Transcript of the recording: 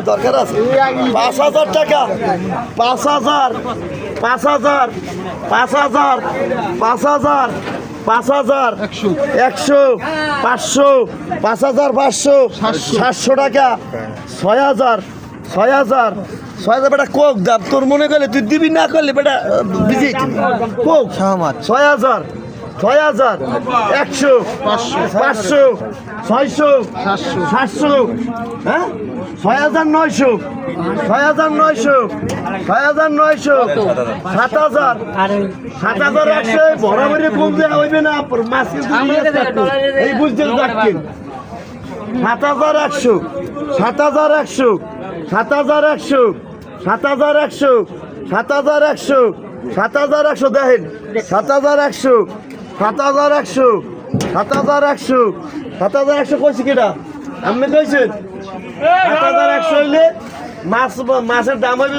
দরকার আছে 5,000 টাকা 5,000 5,000 5,000 5,000 5,000 100 500 5,500 700 টাকা 6,000 6,000 6,000 বেটা কোক দাম তোর মনে করলে তুই দিবি না করলে বেটা বিজি কোক 6,000 6,000 100 500 600 700 হ্যাঁ 6,900 6,900 6,900 7,000 7,100 বরাবরই কম দেওয়া হইবে না মাছ এই বুঝতে থাকতেন 7,100 7,100 7,100 7,100 7,100 7,100 দেখেন 7,100 7,100 7,100 7,100 কইছি কেটা আপনি কইছেন 7,100 হইলে মাছের দাম হইবে